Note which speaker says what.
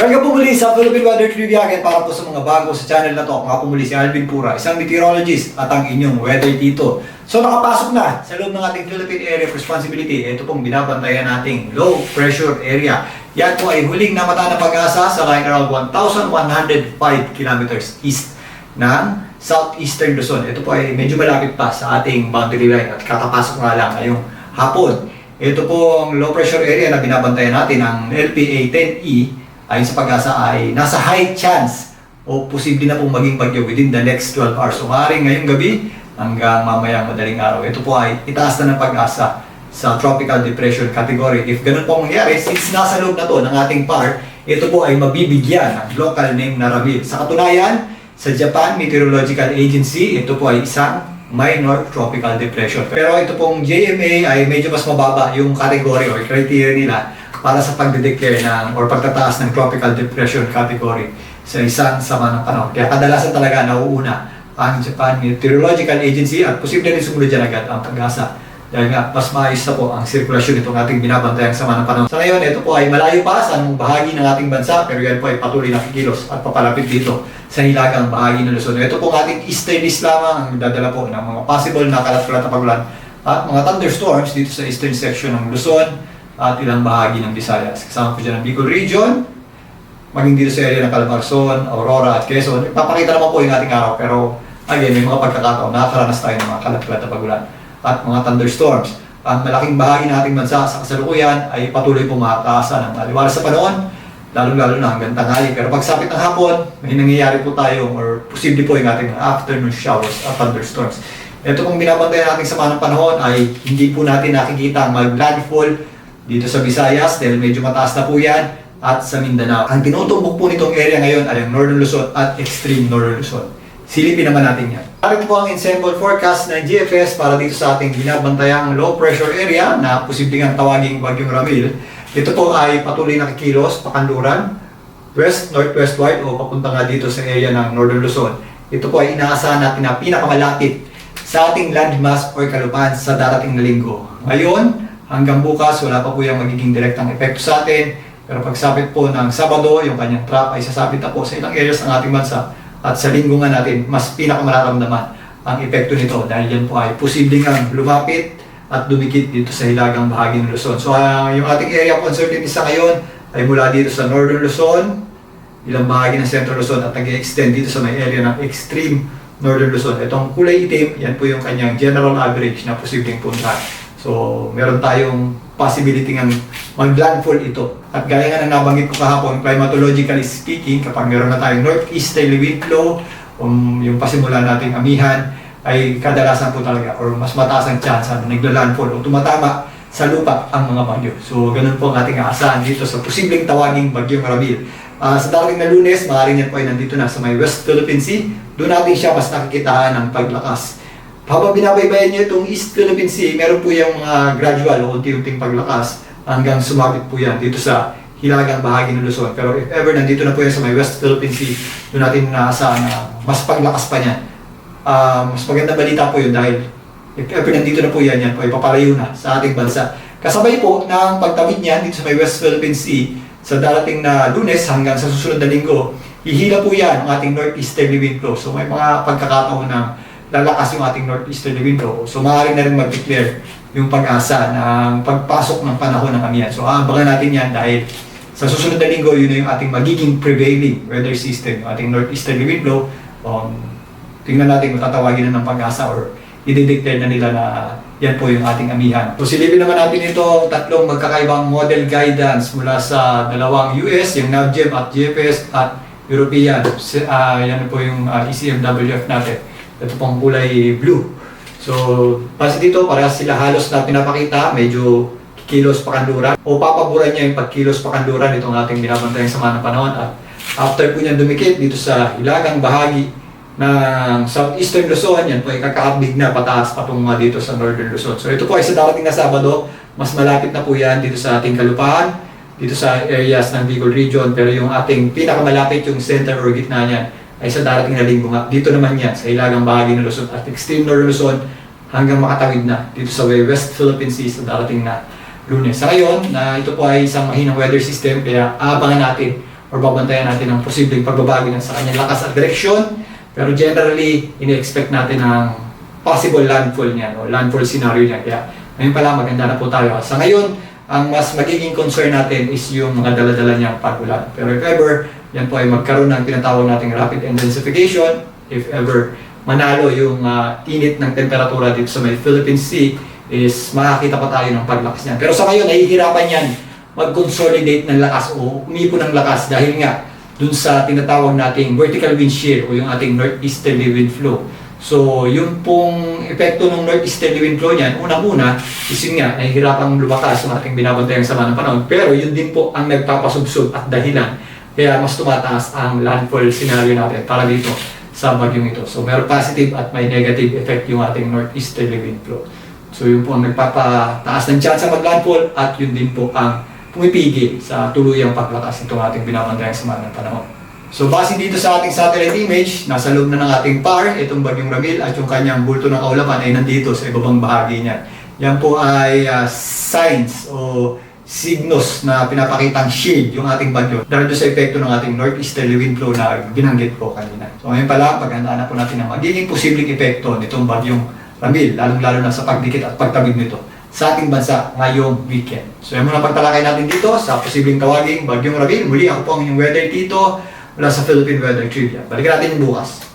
Speaker 1: Welcome po muli sa Philippine Weather Trivia again para po sa mga bago sa channel na to. Ako nga po muli si Alvin Pura, isang meteorologist at ang inyong weather tito. So nakapasok na sa loob ng ating Philippine Area of Responsibility. Ito pong binabantayan nating low pressure area. Yan po ay huling namata ng pag-asa sa line around 1,105 kilometers east ng southeastern Luzon. Ito po ay medyo malapit pa sa ating boundary line at kakapasok nga lang ngayong hapon. Ito pong low pressure area na binabantayan natin ang LPA 10E ayon sa pag-asa ay nasa high chance o posible na pong maging bagyo within the next 12 hours. So maaaring ngayong gabi hanggang mamayang madaling araw. Ito po ay itaas na ng pag-asa sa tropical depression category. If ganun po mangyari, since nasa loob na to ng ating PAR, ito po ay mabibigyan ng local name na Ramil. Sa katunayan, sa Japan Meteorological Agency, ito po ay isang minor tropical depression. Pero ito pong JMA ay medyo mas mababa yung category or criteria nila para sa pagdedeclare ng or pagtataas ng tropical depression category sa isang sama ng panahon. Kaya kadalasan talaga nauuna ang Japan Meteorological Agency at posible rin sumunod dyan agad ang pag-asa. Dahil nga, mas maayos na po ang sirkulasyon itong ating binabantayang sama ng panahon. Sa ngayon, ito po ay malayo pa sa anong bahagi ng ating bansa, pero yan po ay patuloy na kikilos at papalapit dito sa hilagang bahagi ng Luzon. Ito po ang ating easterlies lamang ang dadala po ng mga possible na kalat-kalat na pagulan at mga thunderstorms dito sa eastern section ng Luzon at ilang bahagi ng Visayas. Kasama po dyan ang Bicol Region, maging dito sa area ng Calabarzon, Aurora at Quezon. Ipapakita naman po yung ating araw, pero again, may mga pagkakataon, nakakaranas tayo ng mga kalat-kalat na pagulan at mga thunderstorms. Ang malaking bahagi ng ating bansa sa kasalukuyan ay patuloy po makakaasan ng maliwalas sa panahon, lalo-lalo na hanggang tanghali. Pero pagsapit ng hapon, may nangyayari po tayo or posible po yung ating afternoon showers at thunderstorms. Ito pong binabantayan nating sama ng panahon ay hindi po natin nakikita ang mag-landfall dito sa Visayas dahil medyo mataas na po yan at sa Mindanao. Ang tinutumbok po nitong area ngayon ay ang Northern Luzon at Extreme Northern Luzon. Silipin naman natin yan. Narito po ang ensemble forecast ng GFS para dito sa ating binabantayang low pressure area na posibleng ang tawaging Bagyong Ramil. Ito po ay patuloy na kikilos, pakanluran, west-northwestward o papunta nga dito sa area ng Northern Luzon. Ito po ay inaasahan natin na pinakamalapit sa ating landmass o kalupaan sa darating na linggo. Ngayon, hanggang bukas, wala pa po yung magiging direktang epekto sa atin. Pero pagsapit po ng Sabado, yung kanyang trap ay sasapit na po sa ilang areas ng ating bansa. At sa linggo nga natin, mas pinakamararamdaman ang epekto nito dahil yan po ay posibleng ang lumapit at dumikit dito sa hilagang bahagi ng Luzon. So yung ating area of uncertainty sa ngayon ay mula dito sa Northern Luzon, ilang bahagi ng Central Luzon at nag-extend dito sa may area ng Extreme Northern Luzon. Itong kulay itim, yan po yung kanyang general average na posibleng puntahan. So, meron tayong possibility ng mag-landfall ito. At gaya nga na nabanggit ko kahapon, climatologically speaking, kapag meron na tayong northeasterly wind flow, yung pasimulan nating amihan, ay kadalasan po talaga or mas mataas ang chance na nagla-landfall o tumatama sa lupa ang mga bagyo. So, ganun po ang ating aasahan dito sa posibleng tawaging Bagyong Ramil. Sa darating na Lunes, maaaring yan po ay nandito na sa may West Philippine Sea. Doon natin siya mas nakikitaan ng paglakas. Habang binabaybayan niyo itong East Philippine Sea, meron po yung gradual o unti-unting paglakas hanggang sumapit po yan dito sa hilagang bahagi ng Luzon. Pero if ever nandito na po yan sa may West Philippine Sea, doon natin inaasahan na mas paglakas pa niyan. Mas maganda balita po yun dahil if ever nandito na po yan po ay papalayo na sa ating bansa. Kasabay po ng pagtawid niyan dito sa may West Philippine Sea sa darating na Lunes hanggang sa susunod na linggo, hihila po yan ang ating northeasterly wind flow. So may mga pagkakataon na lalakas yung ating northeasterly wind flow. So maaaring na rin mag-declare yung pag-asa ng pagpasok ng panahon ng amihan. So abangan natin yan dahil sa susunod na linggo, yun na yung ating magiging prevailing weather system, yung ating northeasterly wind flow. Tingnan natin kung tatawagin na ng pag-asa or i-declare na nila na yan po yung ating amihan. So silipin naman natin ito tatlong magkakaibang model guidance mula sa dalawang US, yung NAVGEM at GFS at European. Yan po yung ECMWF natin. Ito pong kulay blue. So, base dito, parehas sila halos na pinapakita, medyo kilos pakanluran o papaboran niya yung pagkilos pakanluran itong ating binabantayang sama ng panahon. At after po niya dumikit dito sa hilagang bahagi ng southeastern Luzon, yan po ay kakaabig na pataas patungo dito sa northern Luzon. So, ito po ay sa darating na Sabado, mas malapit na po yan dito sa ating kalupaan, dito sa areas ng Bicol Region, pero yung ating pinakamalapit, yung center or gitna niyan, ay sa darating na linggo nga. Dito naman yan, sa hilagang bahagi ng Luzon at Extreme Northern Luzon hanggang makatawid na dito sa West Philippine Sea sa darating na Lunes. Sa ngayon, na ito po ay isang mahinang weather system, kaya abangan natin or babantayan natin ang posibleng pagbabago niya sa kanyang lakas at direksyon. Pero generally, ini-expect natin ang possible landfall niya, o landfall scenario niya. Kaya ngayon pala maganda na po tayo. Sa ngayon, ang mas magiging concern natin is yung mga dala-dala niyang pag-ulan. Pero if ever, yan po ay magkaroon ng tinatawag nating rapid intensification, if ever manalo yung init ng temperatura dito sa may Philippine Sea, is makakita pa tayo ng paglakas niyan. Pero sa ngayon, nahihirapan yan mag-consolidate ng lakas o umipo ng lakas dahil nga dun sa tinatawag nating vertical wind shear o yung ating northeasterly wind flow. So, yung pong epekto ng northeasterly wind flow niyan, unang-una, is yun nga, nahihirapang lumakas yung ating binabantayang sama ng panahon. Pero yun din po ang nagpapasubsob at dahilan kaya mas tumataas ang landfall scenario natin para dito sa bagyong ito. So, meron positive at may negative effect yung ating northeasterly wind flow. So, yun po ang nagpapataas ng chance sa mag-landfall at yun din po ang pumipigil sa tuluyang paglakas nitong ating binabantayang sama ng panahon. So, base dito sa ating satellite image, nasa loob na ng ating PAR, itong bagyong Ramil at yung kanyang bulto ng kaulapan ay nandito sa ibabang bahagi niya. Yan po ay signs o signos na pinapakitang shield yung ating bagyo dahil sa epekto ng ating northeasterly wind flow na binanggit ko kanina. So, ngayon pala, paghandaan na po natin ang magiging posibleng epekto nitong bagyong Ramil, lalong-lalo na sa pagdikit at pagtabig nito sa ating bansa ngayong weekend. So, yan muna pagtalakay natin dito sa posibleng tawaging bagyong Ramil. Muli, ako po ang inyong weather tito mula sa Philippine Weather Trivia. Balikan natin yung bukas.